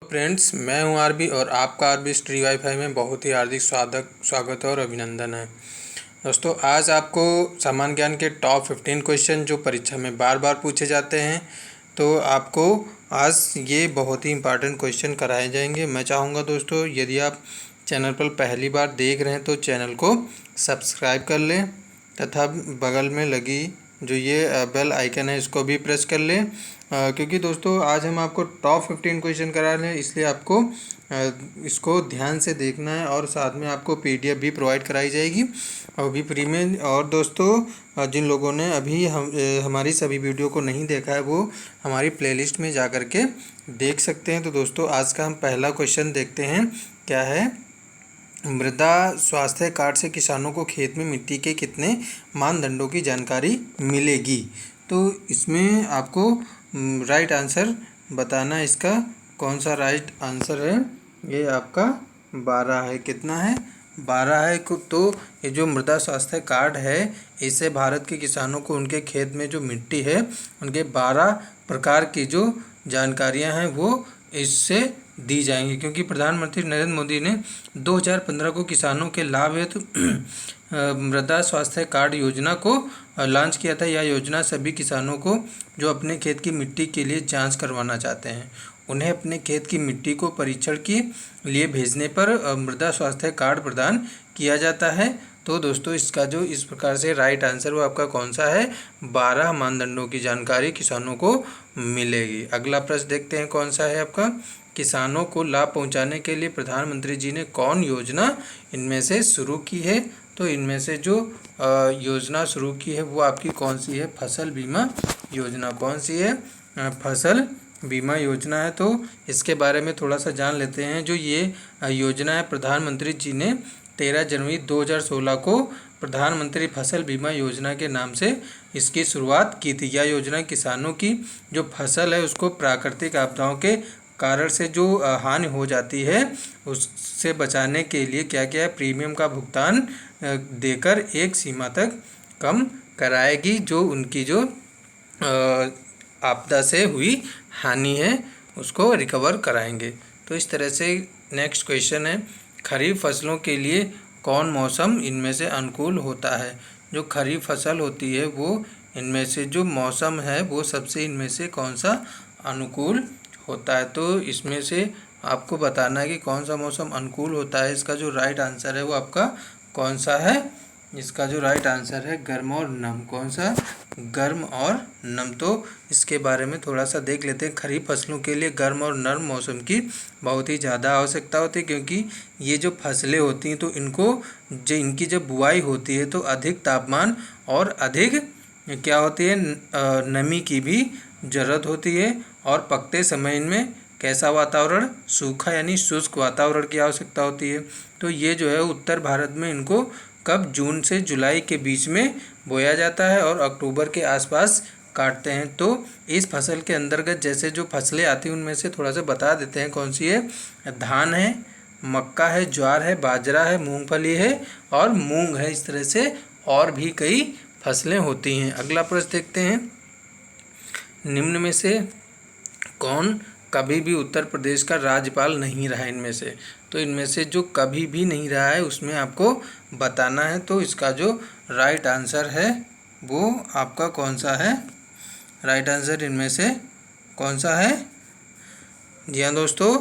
Friends, मैं हूं RB और आपका आरबी स्ट्री वाईफाई में बहुत ही हार्दिक स्वागत और अभिनंदन है। दोस्तों, आज आपको सामान्य ज्ञान के टॉप 15 क्वेश्चन जो परीक्षा में बार बार पूछे जाते हैं, तो आपको आज ये बहुत ही इम्पॉर्टेंट क्वेश्चन कराए जाएंगे। मैं चाहूँगा दोस्तों, यदि आप चैनल पर पहली बार देख रहे हैं तो चैनल को सब्सक्राइब कर लें तथा बगल में लगी जो ये बेल आइकन है इसको भी प्रेस कर लें, क्योंकि दोस्तों आज हम आपको टॉप 15 क्वेश्चन करा रहे हैं, इसलिए आपको इसको ध्यान से देखना है और साथ में आपको पीडीएफ भी प्रोवाइड कराई जाएगी और भी फ्री में। और दोस्तों, जिन लोगों ने अभी हमारी सभी वीडियो को नहीं देखा है वो हमारी प्लेलिस्ट में जा कर के देख सकते हैं। तो दोस्तों, आज का हम पहला क्वेश्चन देखते हैं। क्या है? मृदा स्वास्थ्य कार्ड से किसानों को खेत में मिट्टी के कितने मानदंडों की जानकारी मिलेगी? तो इसमें आपको राइट आंसर बताना। इसका कौन सा राइट आंसर है? ये आपका 12 है। कितना है? 12 है। तो ये जो मृदा स्वास्थ्य कार्ड है, इससे भारत के किसानों को उनके खेत में जो मिट्टी है उनके 12 प्रकार की जो जानकारियां हैं वो इससे दी जाएंगी, क्योंकि प्रधानमंत्री नरेंद्र मोदी ने 2015 को किसानों के लाभ हेतु मृदा स्वास्थ्य कार्ड योजना को लॉन्च किया था। यह योजना सभी किसानों को जो अपने खेत की मिट्टी के लिए जांच करवाना चाहते हैं, उन्हें अपने खेत की मिट्टी को परीक्षण के लिए भेजने पर मृदा स्वास्थ्य कार्ड प्रदान किया जाता है। तो दोस्तों, इसका जो इस प्रकार से राइट आंसर वो आपका कौन सा है? 12 मानदंडों की जानकारी किसानों को मिलेगी। अगला प्रश्न देखते हैं, कौन सा है आपका? किसानों को लाभ पहुंचाने के लिए प्रधानमंत्री जी ने कौन योजना इनमें से शुरू की है? तो इनमें से जो योजना शुरू की है वो आपकी कौन सी है? फसल बीमा योजना। कौन सी है? फसल बीमा योजना है। तो इसके बारे में थोड़ा सा जान लेते हैं। जो ये योजना है, प्रधानमंत्री जी ने 13 जनवरी 2016 को प्रधानमंत्री फसल बीमा योजना के नाम से इसकी शुरुआत की थी। यह योजना किसानों की जो फसल है उसको प्राकृतिक आपदाओं के कारण से जो हानि हो जाती है उससे बचाने के लिए क्या क्या है, प्रीमियम का भुगतान देकर एक सीमा तक कम कराएगी जो उनकी जो आपदा से हुई हानि है उसको रिकवर कराएंगे। तो इस तरह से नेक्स्ट क्वेश्चन है, खरीफ फसलों के लिए कौन मौसम इनमें से अनुकूल होता है? जो खरीफ फसल होती है वो इनमें से जो मौसम है वो सबसे इनमें से कौन सा अनुकूल होता है? तो इसमें से आपको बताना है कि कौन सा मौसम अनुकूल होता है। इसका जो राइट आंसर है वो आपका कौन सा है? इसका जो राइट आंसर है गर्म और नम। कौन सा? गर्म और नम। तो इसके बारे में थोड़ा सा देख लेते हैं। खरीफ फसलों के लिए गर्म और नर्म मौसम की बहुत ही ज़्यादा आवश्यकता होती है, क्योंकि ये जो फसलें होती हैं तो इनकी जब बुआई होती है तो अधिक तापमान और अधिक क्या होती है, नमी की भी ज़रूरत होती है। और पकते समय इनमें कैसा वातावरण? सूखा यानी शुष्क वातावरण की आवश्यकता होती है। तो ये जो है उत्तर भारत में इनको कब? जून से जुलाई के बीच में बोया जाता है और अक्टूबर के आसपास काटते हैं। तो इस फसल के अंतर्गत जैसे जो फसलें आती हैं उनमें से थोड़ा सा बता देते हैं। कौन सी है? धान है, मक्का है, ज्वार है, बाजरा है, मूंगफली है और मूंग है। इस तरह से और भी कई फसलें होती हैं। अगला प्रश्न देखते हैं, निम्न में से कौन कभी भी उत्तर प्रदेश का राज्यपाल नहीं रहा इनमें से? तो इनमें से जो कभी भी नहीं रहा है उसमें आपको बताना है। तो इसका जो राइट आंसर है वो आपका कौन सा है? राइट आंसर इनमें से कौन सा है? जी हाँ दोस्तों,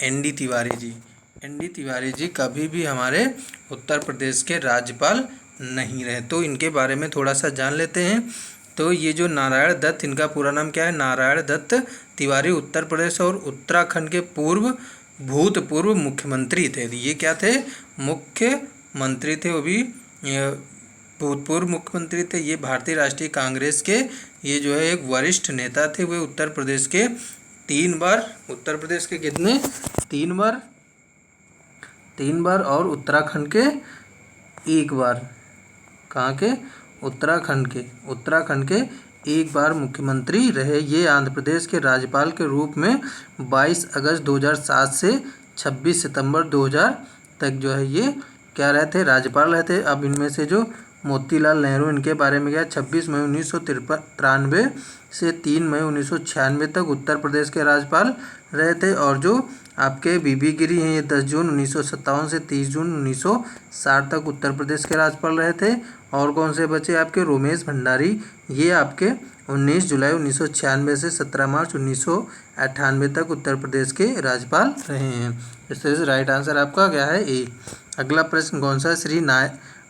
एनडी तिवारी जी। एनडी तिवारी जी कभी भी हमारे उत्तर प्रदेश के राज्यपाल नहीं रहे। तो इनके बारे में थोड़ा सा जान लेते हैं। तो ये जो नारायण दत्त, इनका पूरा नाम क्या है? नारायण दत्त तिवारी उत्तर प्रदेश और उत्तराखंड के भूतपूर्व मुख्यमंत्री थे। ये क्या थे? मुख्यमंत्री थे, वो भी भूतपूर्व मुख्यमंत्री थे। ये भारतीय राष्ट्रीय कांग्रेस के ये जो है एक वरिष्ठ नेता थे। वे उत्तर प्रदेश के 3 बार, उत्तर प्रदेश के कितने? 3 बार और उत्तराखंड के 1 बार। कहाँ के? उत्तराखंड के 1 बार मुख्यमंत्री रहे। ये आंध्र प्रदेश के राज्यपाल के रूप में 22 अगस्त 2007 से 26 सितंबर 2000 तक जो है ये क्या रहे थे? राज्यपाल रहे थे। अब इनमें से जो मोतीलाल नेहरू इनके बारे में क्या 26 मई 1993 से 3 मई 1996 तक उत्तर प्रदेश के राज्यपाल रहे थे। और जो आपके बीबी गिरी हैं ये 10 जून 1957 से 30 जून 1960 तक उत्तर प्रदेश के राज्यपाल रहे थे। और कौन से बचे आपके रोमेश भंडारी, ये आपके 19 जुलाई 1996 से 17 मार्च 1998 तक उत्तर प्रदेश के राज्यपाल रहे हैं। इससे राइट आंसर आपका क्या है ए। अगला प्रश्न कौन सा, श्री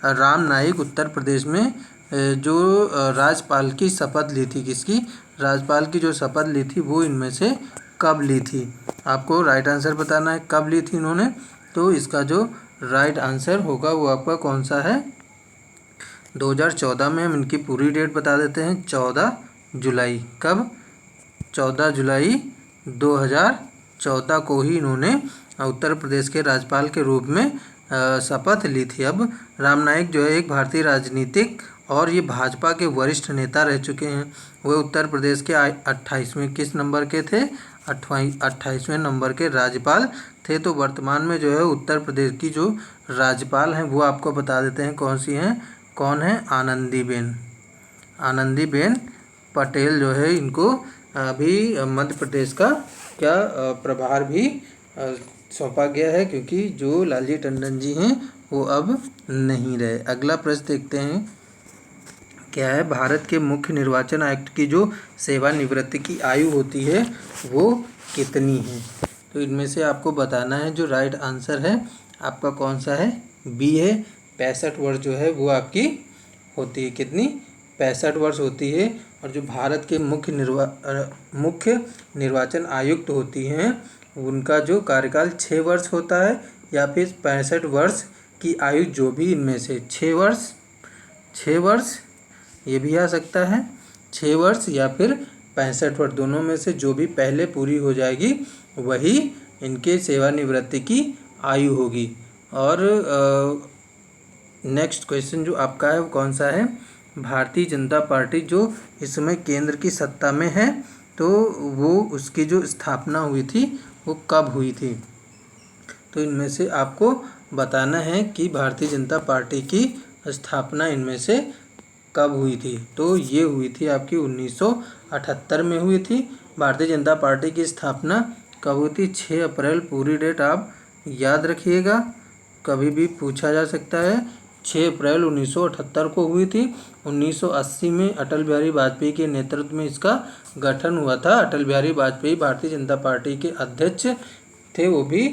राम नाईक उत्तर प्रदेश में जो राज्यपाल की शपथ ली थी, किसकी राज्यपाल की जो शपथ ली थी वो इनमें से कब ली थी। आपको राइट आंसर बताना है कब ली थी इन्होंने। तो इसका जो राइट आंसर होगा वो आपका कौन सा है 2014 में। हम इनकी पूरी डेट बता देते हैं 14 जुलाई। कब 14 जुलाई 2014 को ही इन्होंने उत्तर प्रदेश के राज्यपाल के रूप में शपथ ली थी। अब राम नाईक जो है एक भारतीय राजनीतिक और ये भाजपा के वरिष्ठ नेता रह चुके हैं। वे उत्तर प्रदेश के 28वें किस नंबर के थे 28वें नंबर के राज्यपाल थे। तो वर्तमान में जो है उत्तर प्रदेश की जो राज्यपाल हैं वो आपको बता देते हैं कौन सी हैं। कौन है आनंदीबेन पटेल जो है इनको अभी मध्य प्रदेश का क्या प्रभार भी सौंपा गया है, क्योंकि जो लालजी टंडन जी हैं वो अब नहीं रहे। अगला प्रश्न देखते हैं क्या है, भारत के मुख्य निर्वाचन आयुक्त की जो सेवानिवृत्ति की आयु होती है वो कितनी है। तो इनमें से आपको बताना है। जो राइट आंसर है आपका कौन सा है बी है। 65 वर्ष जो है वो आपकी होती है। कितनी 65 वर्ष होती है। और जो भारत के मुख्य निर्वाचन आयुक्त होती हैं उनका जो कार्यकाल 6 वर्ष होता है, या फिर 65 वर्ष की आयु जो भी इनमें से 6 वर्ष ये भी आ सकता है 6 वर्ष या फिर 65 वर्ष, दोनों में से जो भी पहले पूरी हो जाएगी वही इनके सेवानिवृत्ति की आयु होगी। और नेक्स्ट क्वेश्चन जो आपका है वो कौन सा है, भारतीय जनता पार्टी जो इस समय केंद्र की सत्ता में है तो वो उसकी जो स्थापना हुई थी वो कब हुई थी। तो इनमें से आपको बताना है कि भारतीय जनता पार्टी की स्थापना इनमें से कब हुई थी। तो ये हुई थी आपकी 1978 में हुई थी। भारतीय जनता पार्टी की स्थापना कब हुई थी 6 अप्रैल। पूरी डेट आप याद रखिएगा, कभी भी पूछा जा सकता है। 6 अप्रैल 1978 को हुई थी। 1980 में अटल बिहारी वाजपेयी के नेतृत्व में इसका गठन हुआ था। अटल बिहारी वाजपेयी भारतीय जनता पार्टी के अध्यक्ष थे, वो भी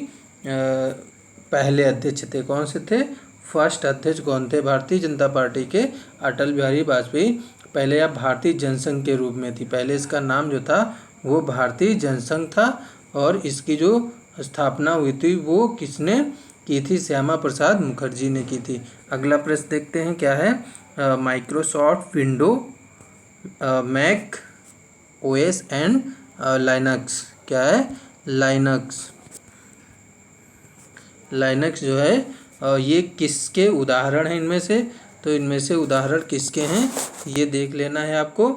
पहले अध्यक्ष थे। कौन से थे, फर्स्ट अध्यक्ष कौन थे भारतीय जनता पार्टी के, अटल बिहारी वाजपेयी। पहले आप भारतीय जनसंघ के रूप में थी, पहले इसका नाम जो था वो भारतीय जनसंघ था। और इसकी जो स्थापना हुई थी वो किसने की थी, श्यामा प्रसाद मुखर्जी ने की थी। अगला प्रश्न देखते हैं क्या है, Microsoft window, Mac OS and Linux, क्या है लाइनक्स जो है ये किसके उदाहरण हैं इनमें से। तो इनमें से उदाहरण किसके हैं ये देख लेना है आपको।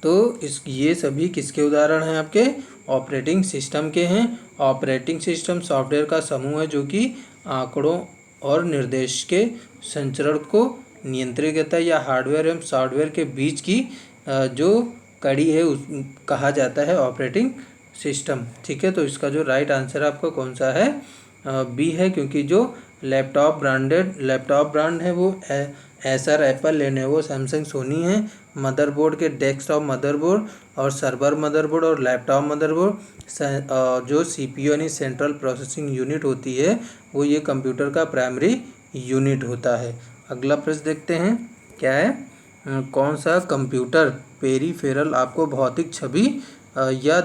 तो ये सभी किसके उदाहरण हैं आपके, ऑपरेटिंग सिस्टम के हैं। ऑपरेटिंग सिस्टम सॉफ्टवेयर का समूह है जो कि आंकड़ों और निर्देश के संचरण को नियंत्रित करता है, या हार्डवेयर एवं सॉफ्टवेयर के बीच की जो कड़ी है उस कहा जाता है ऑपरेटिंग सिस्टम। ठीक है, तो इसका जो राइट आंसर आपका कौन सा है बी है, क्योंकि जो लैपटॉप ब्रांड है वो Acer, Apple, Lenovo, Samsung, Sony है। मदरबोर्ड के डेस्कटॉप मदरबोर्ड और सर्वर मदरबोर्ड और लैपटॉप मदरबोर्ड जो सीपीयू यानी सेंट्रल प्रोसेसिंग यूनिट होती है वो ये कंप्यूटर का प्राइमरी यूनिट होता है। अगला प्रश्न देखते हैं क्या है, कौन सा कंप्यूटर पेरीफेरल आपको भौतिक छवि या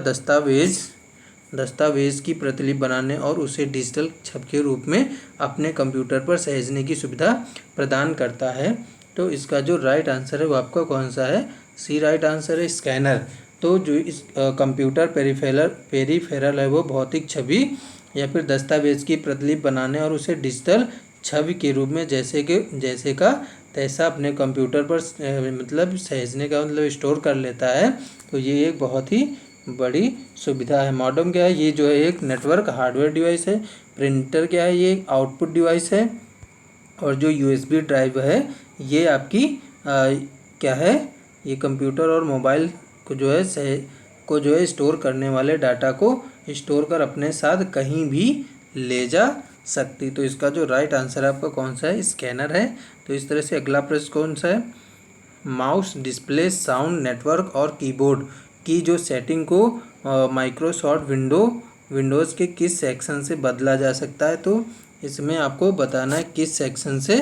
दस्तावेज की प्रतिलिपि बनाने और उसे डिजिटल छवि के रूप में अपने कंप्यूटर पर सहेजने की सुविधा प्रदान करता है। तो इसका जो राइट आंसर है वो आपका कौन सा है, सी राइट आंसर है, स्कैनर। तो जो इस कंप्यूटर पेरीफेरल है वो भौतिक छवि या फिर दस्तावेज की प्रतिलिपि बनाने और उसे डिजिटल छवि के रूप में जैसे का तैसा अपने कंप्यूटर पर मतलब सहेजने का मतलब स्टोर कर लेता है। तो ये एक बहुत ही बड़ी सुविधा है। मॉडेम क्या है, ये जो है एक नेटवर्क हार्डवेयर डिवाइस है। प्रिंटर क्या है, ये एक आउटपुट डिवाइस है। और जो यूएसबी ड्राइव है ये आपकी क्या है, ये कंप्यूटर और मोबाइल को जो है स्टोर करने वाले डाटा को स्टोर कर अपने साथ कहीं भी ले जा सकती। तो इसका जो राइट आंसर आपका कौन सा है, स्कैनर है। तो इस तरह से अगला प्रश्न कौन सा है, माउस, डिस्प्ले, साउंड नेटवर्क और कीबोर्ड की जो सेटिंग को माइक्रोसॉफ्ट विंडोज़ के किस सेक्शन से बदला जा सकता है। तो इसमें आपको बताना है किस सेक्शन से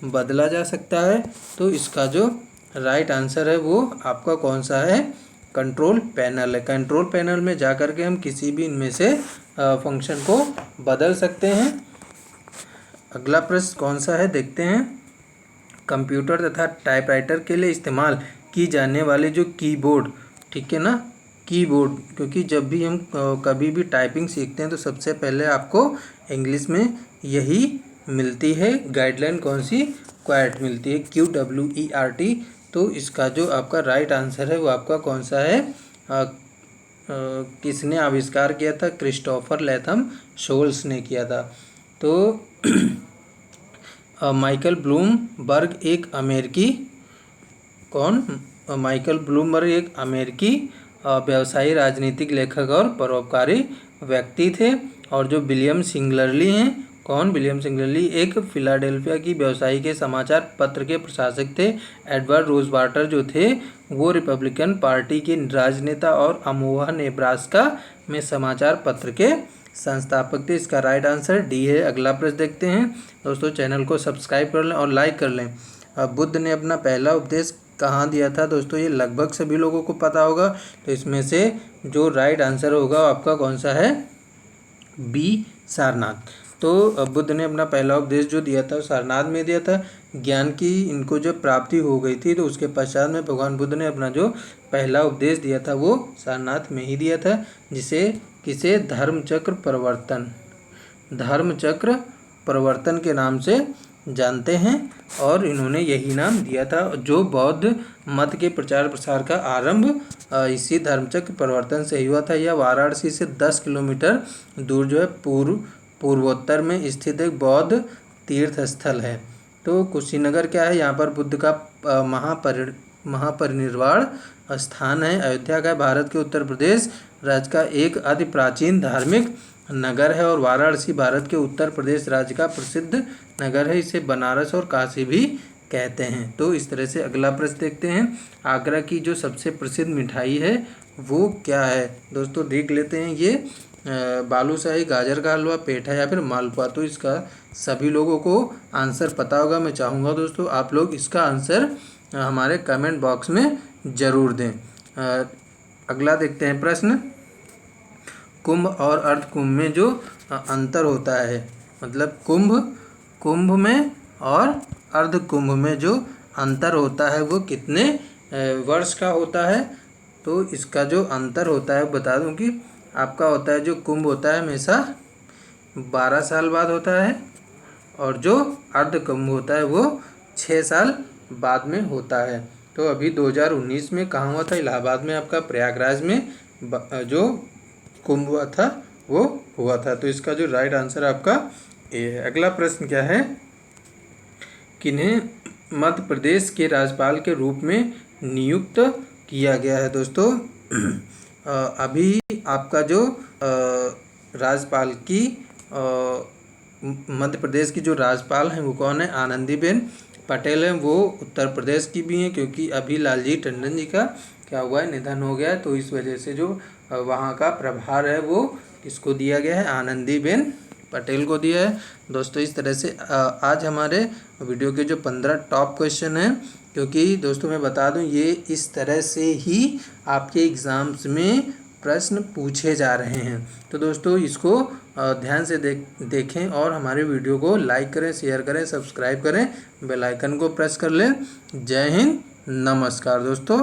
बदला जा सकता है। तो इसका जो राइट आंसर है वो आपका कौन सा है, कंट्रोल पैनल है। कंट्रोल पैनल में जा कर के हम किसी भी इनमें से फंक्शन को बदल सकते हैं। अगला प्रश्न कौन सा है देखते हैं, कंप्यूटर तथा टाइपराइटर के लिए इस्तेमाल की जाने वाले जो कीबोर्ड, ठीक है ना, कीबोर्ड, क्योंकि जब भी हम कभी भी टाइपिंग सीखते हैं तो सबसे पहले आपको इंग्लिश में यही मिलती है गाइडलाइन, कौन सी, क्वाट मिलती है, QWERT। तो इसका जो आपका राइट आंसर है वो आपका कौन सा है, किसने आविष्कार किया था, क्रिस्टोफर लैथम शोल्स ने किया था। तो माइकल ब्लूमबर्ग एक अमेरिकी, माइकल ब्लूमबर्ग एक अमेरिकी व्यवसायी, राजनीतिक लेखक और परोपकारी व्यक्ति थे। और जो विलियम सिंगलरली हैं, कौन, विलियम सिंगलरली एक फिलाडेल्फिया की व्यवसायी के समाचार पत्र के प्रशासक थे। एडवर्ड रोजवाटर जो थे वो रिपब्लिकन पार्टी के राजनेता और अमोहा नेब्रास्का में समाचार पत्र के संस्थापक थे। इसका राइट आंसर डी है। अगला प्रश्न देखते हैं दोस्तों, चैनल को सब्सक्राइब कर लें और लाइक कर लें। बुद्ध ने अपना पहला उपदेश कहाँ दिया था दोस्तों, ये लगभग सभी लोगों को पता होगा। तो इसमें से जो राइट आंसर होगा आपका कौन सा है, बी, सारनाथ। तो बुद्ध ने अपना पहला उपदेश जो दिया था सारनाथ में दिया था। ज्ञान की इनको जब प्राप्ति हो गई थी तो उसके पश्चात में भगवान बुद्ध ने अपना जो पहला उपदेश दिया था वो सारनाथ में ही दिया था, जिसे किसे धर्मचक्र प्रवर्तन के नाम से जानते हैं। और इन्होंने यही नाम दिया था। जो बौद्ध मत के प्रचार प्रसार का आरंभ इसी धर्मचक्र प्रवर्तन से हुआ था। यह वाराणसी से 10 किलोमीटर दूर जो है पूर्वोत्तर में स्थित एक बौद्ध तीर्थ स्थल है। तो कुशीनगर क्या है, यहाँ पर बुद्ध का महापरिनिर्वाण स्थान है। अयोध्या का भारत के उत्तर प्रदेश राज्य का एक अति प्राचीन धार्मिक नगर है। और वाराणसी भारत के उत्तर प्रदेश राज्य का प्रसिद्ध नगर है। इसे बनारस और काशी भी कहते हैं। तो इस तरह से अगला प्रश्न देखते हैं, आगरा की जो सबसे प्रसिद्ध मिठाई है वो क्या है दोस्तों, देख लेते हैं। ये बालूशाही, गाजर का हलवा, पेठा या फिर मालपुआ। तो इसका सभी लोगों को आंसर पता होगा। मैं चाहूँगा दोस्तों आप लोग इसका आंसर हमारे कमेंट बॉक्स में ज़रूर दें। अगला देखते हैं प्रश्न, कुंभ और अर्धकुंभ में जो अंतर होता है, मतलब कुंभ में और अर्धकुंभ में जो अंतर होता है वो कितने वर्ष का होता है। तो इसका जो अंतर होता है बता दूं कि आपका होता है, जो कुंभ होता है हमेशा 12 साल बाद होता है और जो अर्धकुंभ होता है वो 6 साल बाद में होता है। तो अभी 2019 में कहाँ हुआ था, इलाहाबाद में आपका प्रयागराज में जो कुंभ हुआ था वो हुआ था। तो इसका जो राइट आंसर आपका ए है। अगला प्रश्न क्या है, किन्हें मध्य प्रदेश के राज्यपाल के रूप में नियुक्त किया गया है दोस्तों। अभी आपका जो राज्यपाल की मध्य प्रदेश की जो राज्यपाल हैं वो कौन है, आनंदीबेन पटेल हैं। वो उत्तर प्रदेश की भी हैं, क्योंकि अभी लालजी टंडन जी का क्या हुआ है, निधन हो गया है। तो इस वजह से जो वहाँ का प्रभार है वो किसको दिया गया है, आनंदीबेन पटेल को दिया है। दोस्तों इस तरह से आज हमारे वीडियो के जो 15 टॉप क्वेश्चन हैं, क्योंकि दोस्तों मैं बता दूं ये इस तरह से ही आपके एग्ज़ाम्स में प्रश्न पूछे जा रहे हैं। तो दोस्तों इसको ध्यान से देखें और हमारे वीडियो को लाइक करें, शेयर करें, सब्सक्राइब करें, बेल आइकन को प्रेस कर लें। जय हिंद, नमस्कार दोस्तों।